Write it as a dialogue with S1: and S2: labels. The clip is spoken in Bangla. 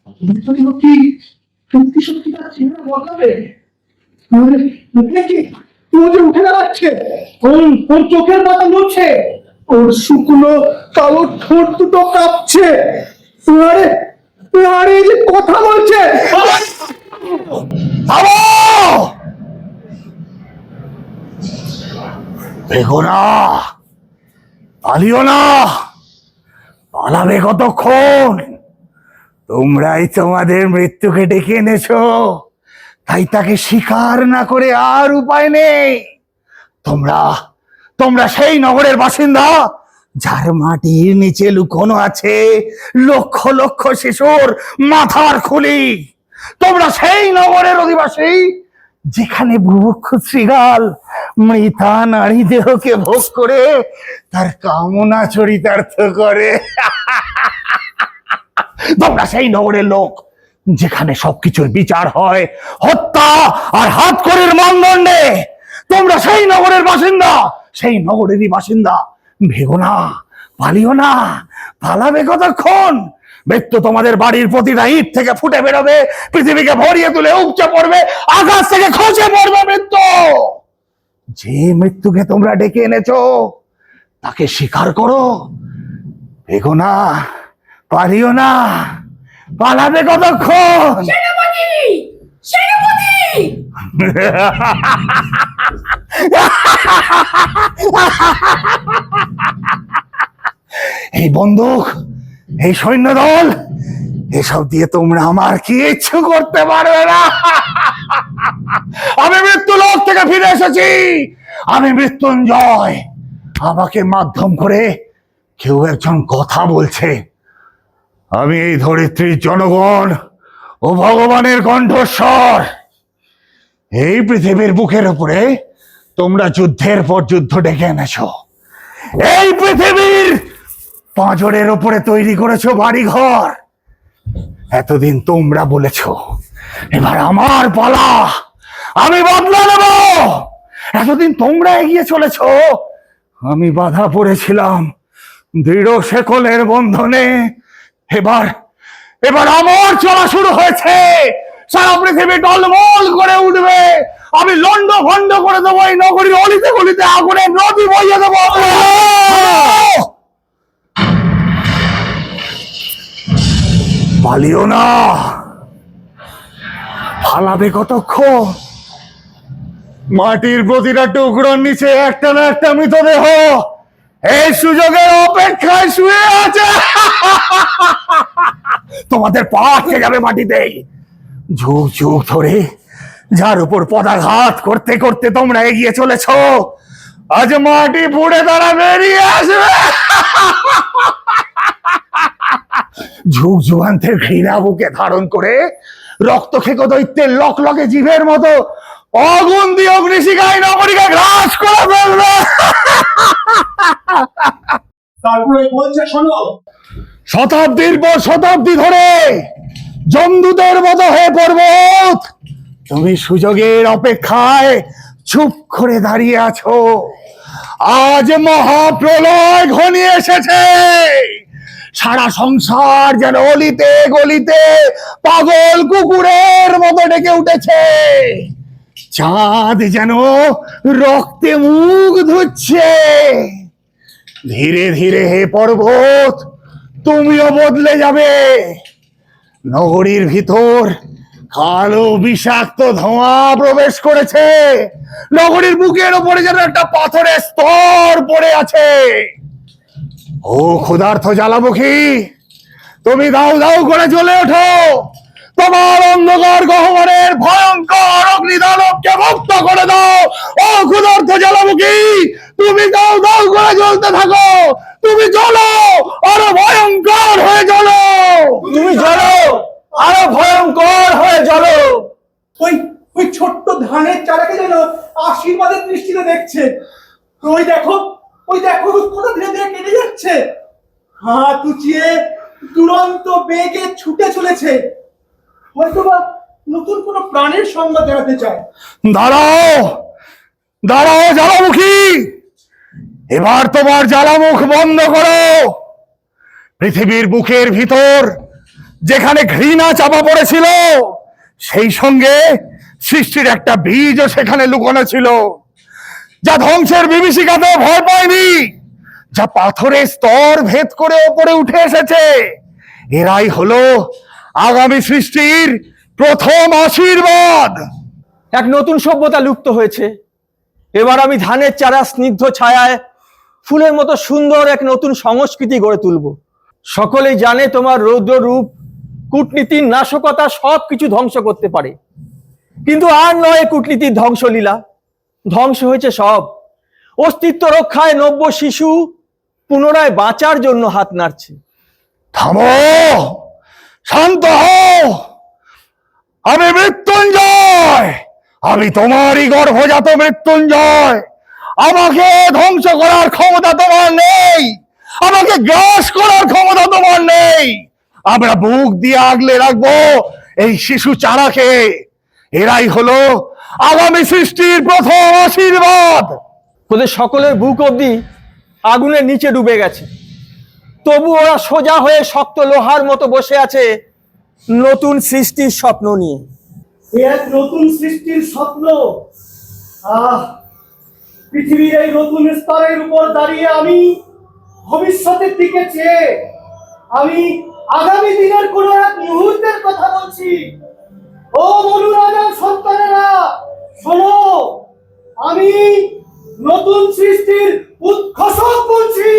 S1: কি সত্যি সত্যি তার চেহারা বদলাবে? আমাদের নাকি ও যে উঠে দাঁড়াচ্ছে, ওর চোখের পাতা নড়ছে, ওর শুকনো কালো ঠোঁট দুটো কাঁপছে, আরে আরে এই যে কথা বলছে।
S2: দেখো না, পালিও না, পালাবে কতক্ষণ? তোমরাই তোমাদের মৃত্যুকে ডেকে এনেছো, তাই তাকে স্বীকার না করে আর উপায় নেই। তোমরা তোমরা সেই নগরের বাসিন্দা যার মাটির নিচে লুকোনো আছে লক্ষ লক্ষ শিশুর মাথার খুলি। তোমরা সেই নগরের অধিবাসী যেখানে বুভুক্ষ শৃগাল মৃতা নারী দেহকে ভোগ করে তার কামনা চরিতার্থ করে। তোমরা সেই নগরের লোক যেখানে সবকিছুর বিচার হয় হত্যা আর হাতকড়ির মানদণ্ডে। তোমরা সেই নগরের বাসিন্দা, সেই নগরেরই বাসিন্দা। ভেগো না, পালিও না, পালাবে কতক্ষণ? মৃত্যু তোমাদের বাড়ির প্রতিটা ইট থেকে ফুটে বেরোবে, পৃথিবীকে ভরিয়ে তুলে উপচে পড়বে, আকাশ থেকে খসে পড়বে মৃত্যু। যে মৃত্যুকে তোমরা ডেকে এনেছো তাকে স্বীকার করো। ভেগো না, পালিও না, পালাবে কতক্ষণ?
S3: সেনাপতি, সেনাপতি!
S2: এই বন্দুক, এই সৈন্যদল, এসব দিয়ে তোমরা আমার কিচ্ছু করতে পারবে না। আমি মৃত্যু লোক থেকে ফিরে এসেছি, আমি মৃত্যুঞ্জয়। আমাকে মাধ্যম করে কেউ একজন কথা বলছে। আমি এই ধরিত্রীর জনগণ ও ভগবানের কণ্ঠস্বর। এই পৃথিবীর বুকের উপরে তোমরা যুদ্ধের পর যুদ্ধ ডেকে এনেছো। এই পৃথিবীর পাঁজরের উপরে তৈরি করেছো বাড়িঘর। এতদিন তোমরা বলেছো এবার আমার পালা, আমি বদলা নেব। এতদিন তোমরা এগিয়ে চলেছো, আমি বাধা পড়েছিলাম দৃঢ় শেকলের বন্ধনে। এবার এবার আমার চলা শুরু হয়েছে। সারা পৃথিবী টলমল করে উঠবে। আমি লন্ড ভন্ড করে দেবো এই নগরীর অলিতে গলিতে, আগুনের নদী বইয়ে দেবো। পালিও না, পালাবে কতক্ষণ? মাটির প্রতিটা টুকরোর নিচে একটা না একটা মৃতদেহ এই সুযোগের অপেক্ষায় শুয়ে আছে। তোমাদের পা আটকে যাবে মাটিতে। যুগ যুগ ধরে যার উপর পদাঘাত করতে করতে তোমরা এগিয়ে চলেছ, আজ মাটি পুড়ে তারা বেরিয়ে আসবে। যুগ যুগান্তের ঘৃণা বুকে ধারণ করে রক্তক্ষেক দৈত্যের লকলকে জীবের মতো অগুন দিয়ে অগ্নিশিখায় নগরীকে গ্রাস করে ফেলবে।
S1: তারপরে বলছে, শোনো,
S2: শতাব্দীর পর শতাব্দী ধরে জমদূতের মতো হয়ে পর্বত তুমি সুযোগের অপেক্ষায় চুপ করে দাঁড়িয়ে আছো। আজ মহাপ্রলয় ঘনিয়ে এসেছে। সারা সংসার যেন অলিতে গলিতে পাগল কুকুরের মতো ডেকে উঠেছে। চাঁদ যেন রক্তে মুখ ধুচ্ছে। ধীরে ধীরে হে পর্বত, তুমিও বদলে যাবে। নগরীর ভিতর কালো বিষাক্ত ধোঁয়া প্রবেশ করেছে। নগরীর বুকের ওপরে যেন একটা পাথরের স্তর পড়ে আছে। ও ক্ষুধার্ত জ্বালামুখী, তুমি দাউ দাউ করে জ্বলে ওঠো। তোমার অন্ধকার গহ্বরের ভয়ঙ্কর অগ্নিদানবকে মুক্ত করে দাও। ও ক্ষুধার্ত জ্বালামুখী, তুমি দাউ দাউ করে জ্বলতে থাকো। তুমি জ্বলো, আরো ভয়ঙ্কর হয়ে জ্বলো।
S1: তুমি জ্বলো, আরো ভয়ঙ্কর হয়ে জ্বলো। ওই ওই ছোট্ট ধানের চারাকে যেন আশীর্বাদের দৃষ্টিতে দেখছে। ওই দেখো, ওই দেখো, কোথা ধীরে ধীরে কেটে যাচ্ছে। হাত উঁচিয়ে দুরন্ত বেগে ছুটে চলেছে। হয়তোবা নতুন কোনো প্রাণের সংবাদ জানাতে চায়।
S2: দাঁড়াও, দাঁড়াও জ্বালামুখী, এবার তোমার জ্বালামুখ বন্ধ করো। পৃথিবীর বুকের ভিতর যেখানে ঘৃণা চাপা পড়েছিল, সেই সঙ্গে সৃষ্টির একটা বীজও সেখানে লুকানো ছিল, যা ধ্বংসের বিভীষিকাতে ভয় পায়নি, যা পাথরের স্তর ভেদ করে ওপরে উঠে এসেছে। এরাই হলো আগামী সৃষ্টির প্রথম আশীর্বাদ।
S1: এক নতুন সভ্যতা লুপ্ত হয়েছে। এবার আমি ধানের চারা স্নিগ্ধ ছায়ায় ফুলের মতো সুন্দর এক নতুন সংস্কৃতি গড়ে তুলব। সকলেই জানে তোমার রৌদ্র রূপ, কূটনীতির নাশকতা সবকিছু ধ্বংস করতে পারে, কিন্তু আর নয় কূটনীতির ধ্বংসলীলা। ধ্বংস হয়েছে সব। অস্তিত্ব রক্ষায় নব্য শিশু পুনরায় বাঁচার জন্য হাত নাড়ছে।
S2: থামো, শান্ত হও। আমি মৃত্যুঞ্জয়, আমি তোমারই গর্ভজাত মৃত্যুঞ্জয়। আমাকে ধ্বংস করার ক্ষমতা তোমার নেই, আমাকে গ্রাস করার ক্ষমতা তোমার নেই। আমরা বুক দিয়ে আগলে রাখবো এই শিশু চারাকে। এরাই হলো আগামী সৃষ্টির প্রথম আশীর্বাদ।
S1: ওদের সকলের বুক অবধি আগুনের নিচে ডুবে গেছে, তবু ওরা সোজা হয়ে শক্ত লোহার মতো বসে আছে নতুন সৃষ্টির স্বপ্ন নিয়ে।
S4: এক নতুন সৃষ্টির স্বপ্ন। পৃথিবীর এই নতুন স্তরের উপর দাঁড়িয়ে আমি ভবিষ্যতের দিকে চেয়ে আমি আগামী দিনের কোন এক মুহূর্তের কথা বলছি। ও মনুরাজার সন্তানেরা, শোনো, আমি নতুন সৃষ্টির উদ্ঘোষক বলছি।